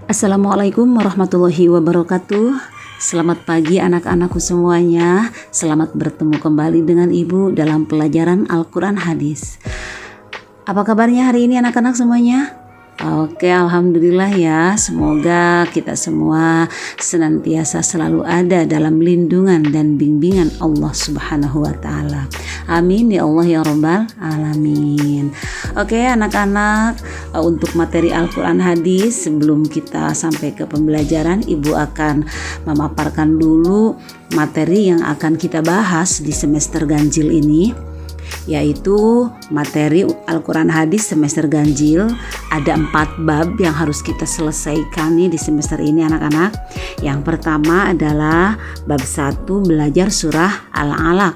Assalamualaikum warahmatullahi wabarakatuh. Selamat pagi anak-anakku semuanya. Selamat bertemu kembali dengan Ibu dalam pelajaran Al-Quran Hadis. Apa kabarnya hari ini anak-anak semuanya? Oke, alhamdulillah ya. Semoga kita semua senantiasa selalu ada dalam lindungan dan bimbingan Allah Subhanahu wa taala. Amin ya Allah ya rabbal alamin. Oke, anak-anak, untuk materi Al-Quran Hadis sebelum kita sampai ke pembelajaran, Ibu akan memaparkan dulu materi yang akan kita bahas di semester ganjil ini, yaitu materi Al-Quran Hadis semester ganjil. Ada 4 bab yang harus kita selesaikan nih di semester ini anak-anak. Yang pertama adalah bab 1 belajar surah Al-Alaq,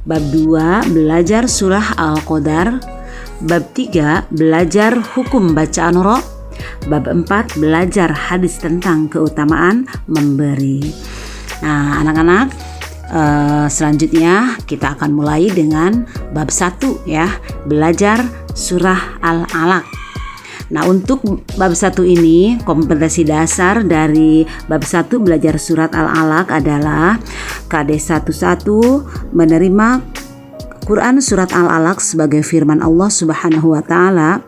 bab 2 belajar surah Al-Qadar, bab 3 belajar hukum bacaan ro, bab 4 belajar hadis tentang keutamaan memberi. Nah anak-anak, selanjutnya kita akan mulai dengan bab 1 ya, belajar surah Al-Alaq. Nah untuk bab 1 ini, kompetensi dasar dari bab 1 belajar surat Al-Alaq adalah KD 11 menerima Quran surat Al-Alaq sebagai firman Allah Subhanahu wa taala.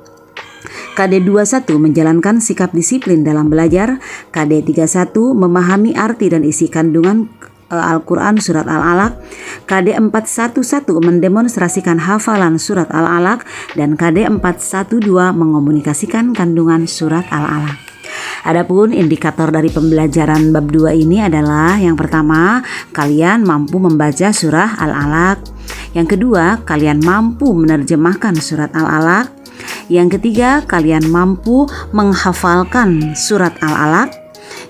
KD 21 menjalankan sikap disiplin dalam belajar. KD 31 memahami arti dan isi kandungan Al-Quran surat Al-Alaq. KD 411 mendemonstrasikan hafalan surat Al-Alaq, dan KD 412 mengomunikasikan kandungan surat Al-Alaq. Adapun indikator dari pembelajaran bab 2 ini adalah yang pertama, kalian mampu membaca surah Al-Alaq. Yang kedua, kalian mampu menerjemahkan surat Al-Alaq. Yang ketiga, kalian mampu menghafalkan surat Al-Alaq.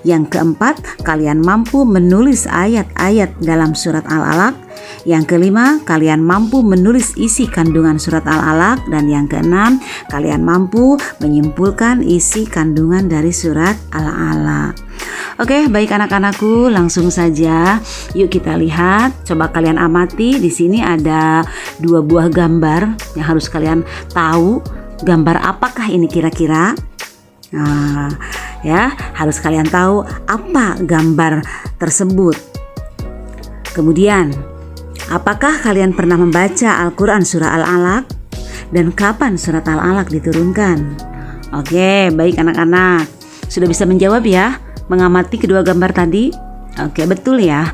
Yang keempat, kalian mampu menulis ayat-ayat dalam surat Al-Alaq. Yang kelima, kalian mampu menulis isi kandungan surat Al-Alaq. Dan yang keenam, kalian mampu menyimpulkan isi kandungan dari surat Al-Alaq. Oke, baik anak-anakku, langsung saja yuk kita lihat. Coba kalian amati, di sini ada 2 buah gambar yang harus kalian tahu. Gambar apakah ini kira-kira? Nah, ya, harus kalian tahu apa gambar tersebut. Kemudian, apakah kalian pernah membaca Al-Quran surah Al-Alaq? Dan kapan surat Al-Alaq diturunkan? Oke, baik anak-anak, sudah bisa menjawab ya, mengamati kedua gambar tadi? Oke, betul ya.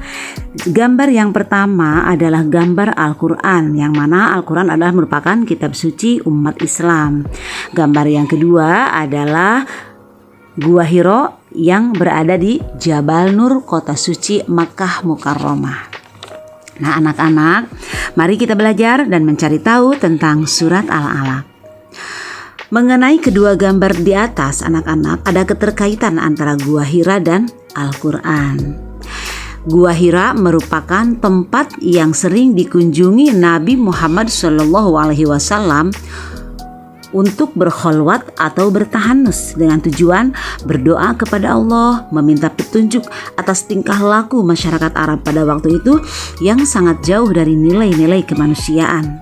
Gambar yang pertama adalah gambar Al-Quran, yang mana Al-Quran adalah merupakan kitab suci umat Islam. Gambar yang kedua adalah Gua Hiro yang berada di Jabal Nur, kota suci Makkah Mukarramah. Nah anak-anak, mari kita belajar dan mencari tahu tentang surat Al-Alaq. Mengenai kedua gambar di atas anak-anak, ada keterkaitan antara Gua Hira dan Al-Quran. Gua Hira merupakan tempat yang sering dikunjungi Nabi Muhammad SAW untuk berkholwat atau bertahanus dengan tujuan berdoa kepada Allah, meminta petunjuk atas tingkah laku masyarakat Arab pada waktu itu yang sangat jauh dari nilai-nilai kemanusiaan.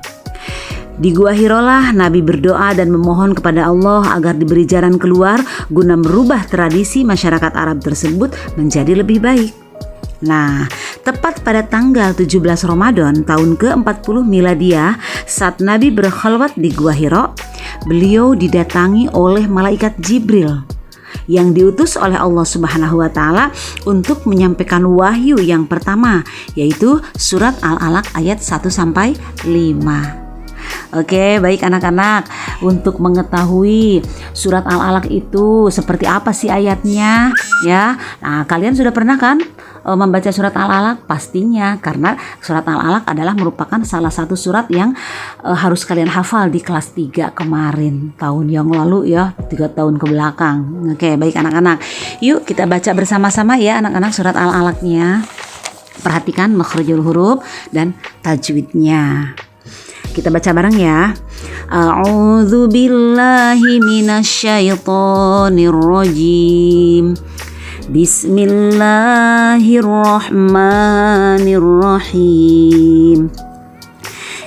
Di Gua Hira lah Nabi berdoa dan memohon kepada Allah agar diberi jalan keluar guna merubah tradisi masyarakat Arab tersebut menjadi lebih baik. Nah, tepat pada tanggal 17 Ramadan tahun ke-40 Miladiah, saat Nabi berkhalwat di Gua Hira, beliau didatangi oleh malaikat Jibril yang diutus oleh Allah Subhanahu wa taala untuk menyampaikan wahyu yang pertama, yaitu surat Al-Alaq ayat 1 sampai 5. Oke, baik anak-anak, untuk mengetahui surat Al-Alaq itu seperti apa sih ayatnya ya. Nah, kalian sudah pernah kan membaca surat Al-Alaq? Pastinya, karena surat Al-Alaq adalah merupakan salah satu surat yang harus kalian hafal di kelas 3 kemarin, tahun yang lalu ya, 3 tahun ke belakang. Oke, baik anak-anak, yuk kita baca bersama-sama ya anak-anak surat Al-Alaqnya. Perhatikan makhrajul huruf dan tajwidnya. Kita baca bareng ya. A'udzu billahi minasyaitonir rajim. Bismillahirrahmanirrahim.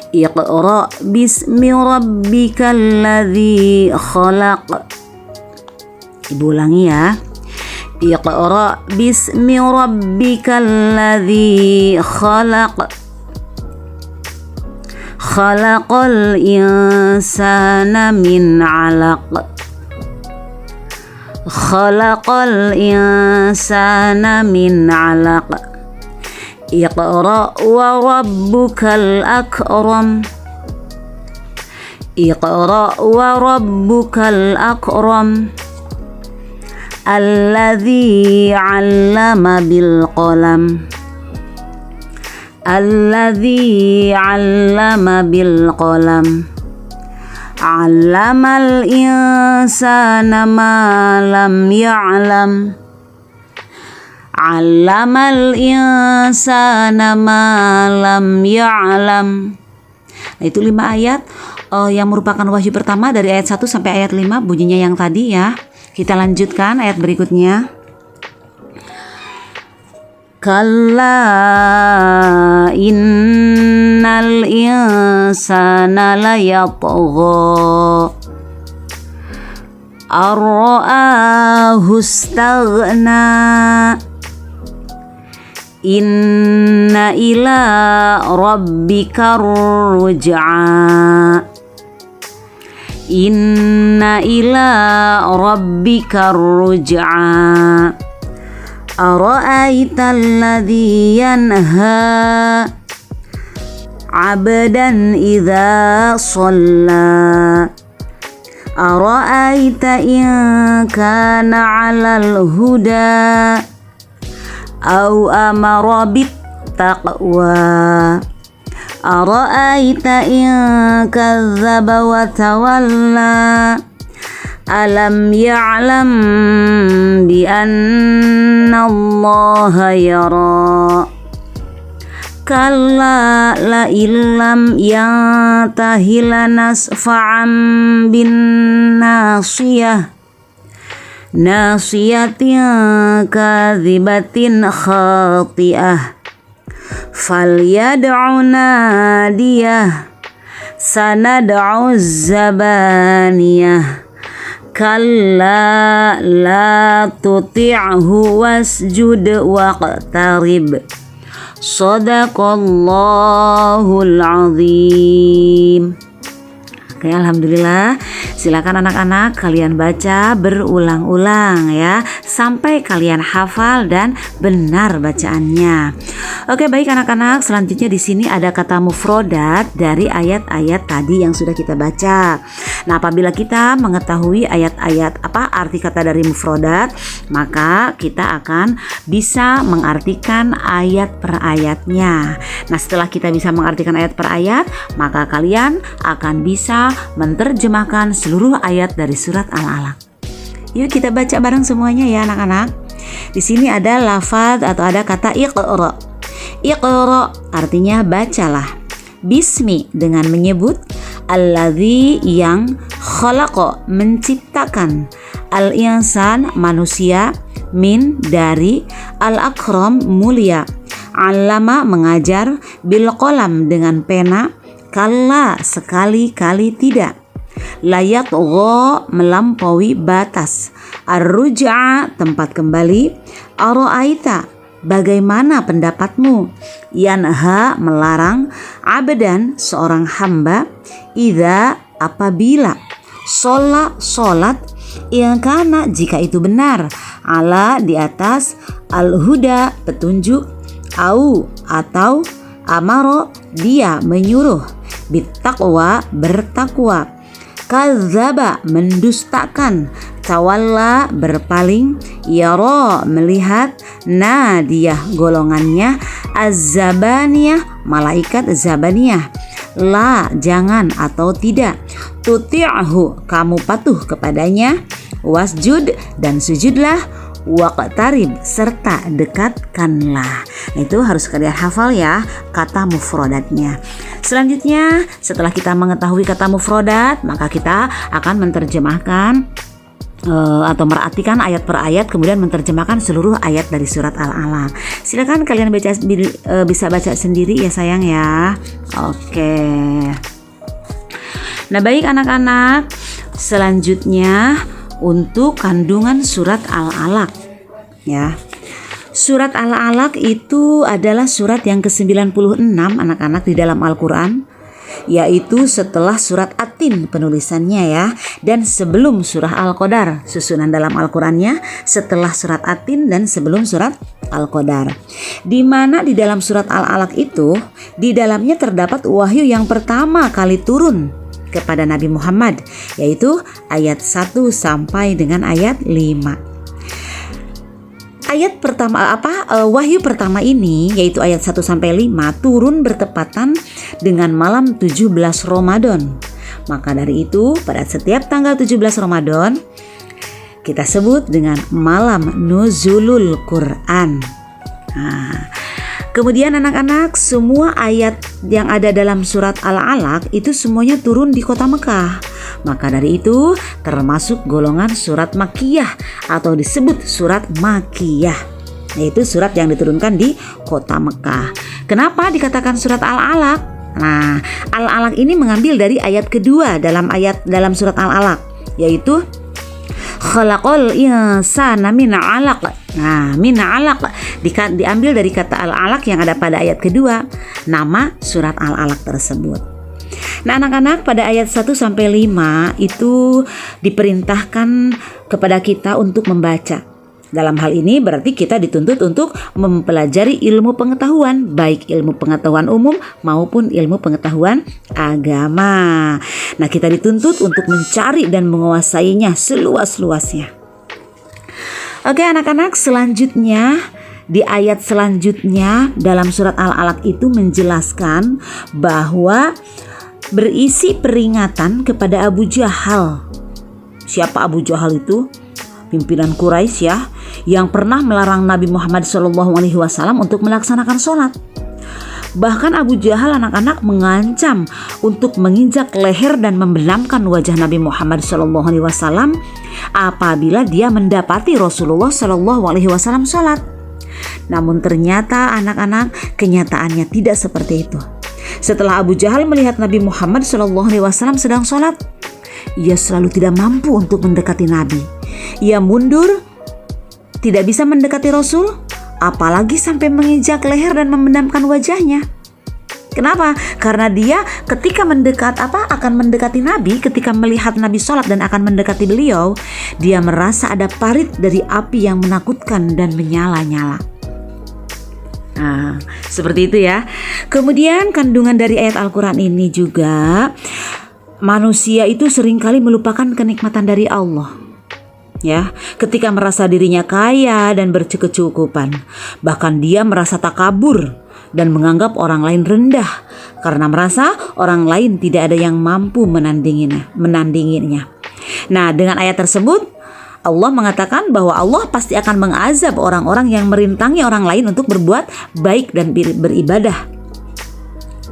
Iqra bismi rabbikal ladzi khalaq. Ibu ulangi ya. Iqra bismi rabbikal ladzi khalaq. Khalaqal insana min 'alaq. Khalaqal insana min 'alaq. Iqra wa rabbukal akram. Iqra wa rabbukal akram. Alladzi 'allama bil qalam. Alladzi 'allama bil qalam. 'Allamal insana ma lam ya'lam. 'Allamal insana ma lam ya'lam. Nah, itu 5 ayat yang merupakan wahyu pertama dari ayat 1 sampai ayat 5 bunyinya yang tadi ya. Kita lanjutkan ayat berikutnya. Kalla innal insana layatgha ar-ra'ahu istaghna. Inna ila rabbika ruj'a. Inna ila rabbika ruj'a. Ara'aita alladhi yanha 'abdan idza shalla. Ara'aita in kana 'alal huda aw amara bit taqwa. Ara'aita in kadzdzaba wa tawalla. Alam ya'lam bi anna Allaha yara. Kalla la illam yantahi lanasfa'an bin nasiyah. Nasiyatin kadzibatin khati'ah. Falyad'u nadiyah. Sanad'u zabaniyah. Kalla la tuti'hu wasjud waqtarib. Shadaqallahul azim. Oke, alhamdulillah. Silakan anak-anak kalian baca berulang-ulang ya sampai kalian hafal dan benar bacaannya. Oke, baik anak-anak, selanjutnya di sini ada kata mufrodat dari ayat-ayat tadi yang sudah kita baca. Nah, apabila kita mengetahui ayat-ayat arti kata dari mufrodat, maka kita akan bisa mengartikan ayat per ayatnya. Nah, setelah kita bisa mengartikan ayat per ayat, maka kalian akan bisa menerjemahkan seluruh ayat dari surat Al-Alaq. Yuk kita baca bareng semuanya ya anak-anak. Di sini ada lafaz atau ada kata iqra. Iqra artinya bacalah. Bismi dengan menyebut. Alladzi yang khalaqa menciptakan. Al-insan manusia. Min dari. Al-akram mulia. Allama mengajar. Bil qalam dengan pena. Kalla sekali-kali tidak. Layatgha melampaui batas. Ar-ruj'a tempat kembali. Ara'aita bagaimana pendapatmu. Yanha melarang. Abdan seorang hamba. Idza apabila. Sholat yang kana jika itu benar. Ala di atas. Al-huda petunjuk. Au atau. Amaro dia menyuruh. Bittaqwa bertakwa. Kadzdzaba mendustakan. Tawalla berpaling. Yara melihat. Nadiyah golongannya. Az-zabaniyah malaikat zabaniyah. La jangan atau tidak. Tuti'hu kamu patuh kepadanya. Wasjud dan sujudlah. Waqtarib serta dekatkanlah. Itu harus kalian hafal ya kata mufrodatnya. Selanjutnya setelah kita mengetahui kata mufrodat, maka kita akan menerjemahkan atau merartikan ayat per ayat, kemudian menerjemahkan seluruh ayat dari surat Al-Alaq. Silakan kalian bisa baca sendiri ya sayang ya. Oke. Nah baik anak-anak, selanjutnya untuk kandungan surat Al-Alaq ya. Surat Al-Alaq itu adalah surat yang ke-96 anak-anak di dalam Al-Quran, yaitu setelah surat At-Tin penulisannya ya, dan sebelum surah Al-Qadar. Susunan dalam Al-Qurannya setelah surat At-Tin dan sebelum surat Al-Qadar. Di mana di dalam surat Al-Alaq itu, di dalamnya terdapat wahyu yang pertama kali turun kepada Nabi Muhammad, yaitu ayat 1 sampai dengan ayat 5. Ayat pertama wahyu pertama ini, yaitu ayat 1 sampai 5, turun bertepatan dengan malam 17 Ramadan. Maka dari itu pada setiap tanggal 17 Ramadan kita sebut dengan malam nuzulul Quran. Kemudian anak-anak, semua ayat yang ada dalam surat Al-Alaq itu semuanya turun di kota Mekah. Maka dari itu termasuk golongan surat Makkiyah atau disebut surat Makkiyah, yaitu surat yang diturunkan di kota Mekah. Kenapa dikatakan surat Al-Alaq? Nah, Al-Alaq ini mengambil dari ayat kedua dalam surat Al-Alaq, yaitu khalaqal insana min 'alaq. Nah, min 'alaq diambil dari kata Al-Alaq yang ada pada ayat kedua, nama surat Al-Alaq tersebut. Nah, anak-anak, pada ayat 1 sampai 5 itu diperintahkan kepada kita untuk membaca. Dalam hal ini berarti kita dituntut untuk mempelajari ilmu pengetahuan, baik ilmu pengetahuan umum maupun ilmu pengetahuan agama. Nah, kita dituntut untuk mencari dan menguasainya seluas-luasnya. Oke anak-anak, selanjutnya di ayat selanjutnya dalam surat Al-Alaq itu menjelaskan bahwa berisi peringatan kepada Abu Jahal. Siapa Abu Jahal itu? Pimpinan Quraisy ya, yang pernah melarang Nabi Muhammad SAW untuk melaksanakan sholat. Bahkan Abu Jahal anak-anak mengancam untuk menginjak leher dan membenamkan wajah Nabi Muhammad SAW apabila dia mendapati Rasulullah SAW sholat. Namun ternyata anak-anak, kenyataannya tidak seperti itu. Setelah Abu Jahal melihat Nabi Muhammad SAW sedang sholat, ia selalu tidak mampu untuk mendekati Nabi. Ia mundur, tidak bisa mendekati Rasul, apalagi sampai menginjak leher dan memendamkan wajahnya. Kenapa? Karena dia ketika akan mendekati Nabi, ketika melihat Nabi sholat dan akan mendekati beliau, dia merasa ada parit dari api yang menakutkan dan menyala-nyala. Nah, seperti itu ya. Kemudian kandungan dari ayat Al-Quran ini juga, manusia itu seringkali melupakan kenikmatan dari Allah. Ya, ketika merasa dirinya kaya dan berkecukupan, bahkan dia merasa takabur dan menganggap orang lain rendah karena merasa orang lain tidak ada yang mampu menandinginya. Nah, dengan ayat tersebut Allah mengatakan bahwa Allah pasti akan mengazab orang-orang yang merintangi orang lain untuk berbuat baik dan beribadah.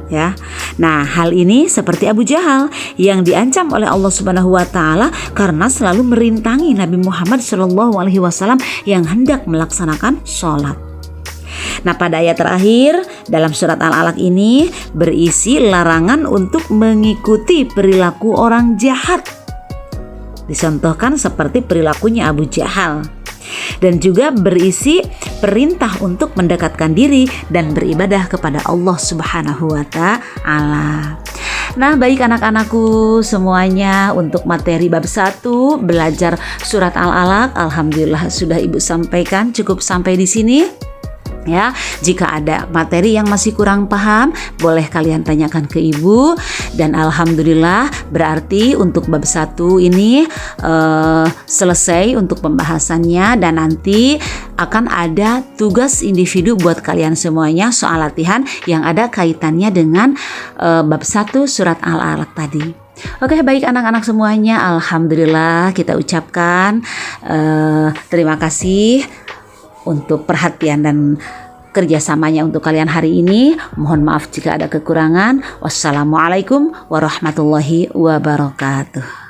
Ya. Nah, hal ini seperti Abu Jahal yang diancam oleh Allah Subhanahu wa taala karena selalu merintangi Nabi Muhammad SAW yang hendak melaksanakan sholat. Nah, pada ayat terakhir dalam surat Al-Alaq ini berisi larangan untuk mengikuti perilaku orang jahat. Dicontohkan seperti perilakunya Abu Jahal. Dan juga berisi perintah untuk mendekatkan diri dan beribadah kepada Allah Subhanahu wa taala. Nah, baik anak-anakku semuanya, untuk materi bab 1 belajar surat Al-Alaq, alhamdulillah sudah Ibu sampaikan cukup sampai di sini. Ya, jika ada materi yang masih kurang paham, boleh kalian tanyakan ke Ibu. Dan alhamdulillah berarti untuk bab 1 ini selesai untuk pembahasannya, dan nanti akan ada tugas individu buat kalian semuanya, soal latihan yang ada kaitannya dengan bab 1 surat Al-Alaq tadi. Oke, baik anak-anak semuanya, alhamdulillah kita ucapkan terima kasih untuk perhatian dan kerjasamanya untuk kalian hari ini. Mohon maaf jika ada kekurangan. Wassalamualaikum warahmatullahi wabarakatuh.